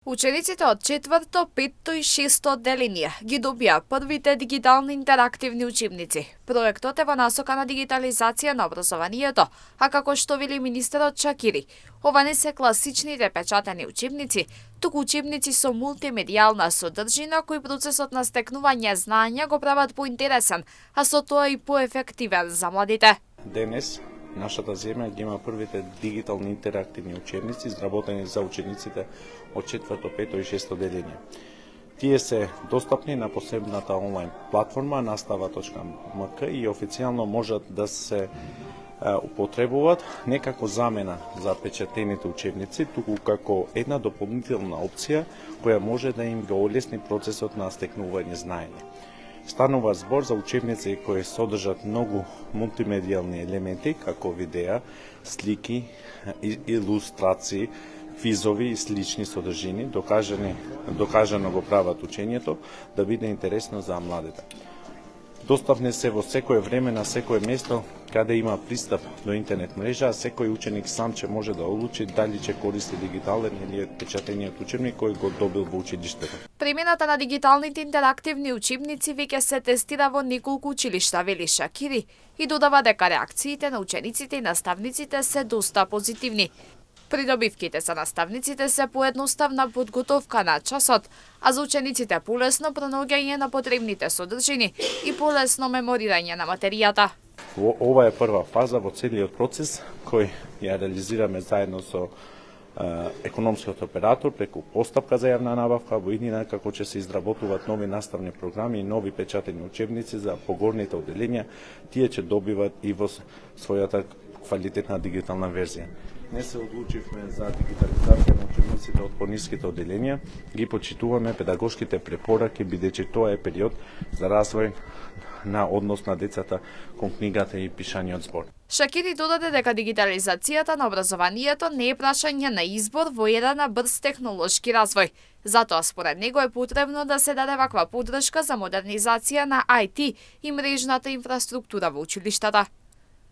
Учениците од 4-то, 5-то и 6-то одделение ги добија првите дигитални интерактивни учебници. Проектот е во насока на дигитализација на образованието, а како што вели министерот Чакири, ова не се класичните печатени учебници, туку учебници со мултимедијална содржина кои процесот на стекнување знаења го прават поинтересен, а со тоа и поефективен за младите. Денес нашата земја ги има првите дигитални интерактивни учебници изработени за учениците од 4-то, 5-то и 6-то одделение. Тие се достапни на посебната онлайн платформа настава.мк и официјално можат да се употребуваат не како замена за печатените учебници, туку како една дополнителна опција која може да им го олесни процесот на стекнување знаење. Станува збор за учебници кои содржат многу мултимедијални елементи, како видеа, слики, илустрации, квизови и слични содржини, докажано го прават учењето да биде интересно за младите. Достапни се во секое време на секое место каде има пристап до интернет мрежа, а секој ученик сам ќе може да одлучи дали ќе користи дигитален или печатениот учебник кој го добил во училиштето. Примената на дигиталните интерактивни учебници веќе се тестира во неколку училишта, вели Чакири, и додава дека реакциите на учениците и наставниците се доста позитивни. Придобивките за наставниците се поедноставна подготовка на часот, а за учениците полесно пронаоѓање на потребните содржини и полесно меморирање на материјата. Ова е прва фаза во целиот процес кој ја реализираме заедно со економскиот оператор преку постапка за јавна набавка, во иднина како ќе се изработуваат нови наставни програми и нови печатени учебници за погорните одделенија, тие ќе добиват и во својата квалитетна дигитална верзија. Не се одлучивме за дигитализација на учебниците од пониските одделенија, ги почитуваме педагошките препораки, бидејќи тоа е период за развој на однос на децата кон книгата и пишаниот збор. Чакири додаде дека дигитализацијата на образованието не е прашање на избор во еден брз технолошки развој. Затоа според него е потребно да се даде ваква поддршка за модернизација на IT и мрежната инфраструктура во училиштата.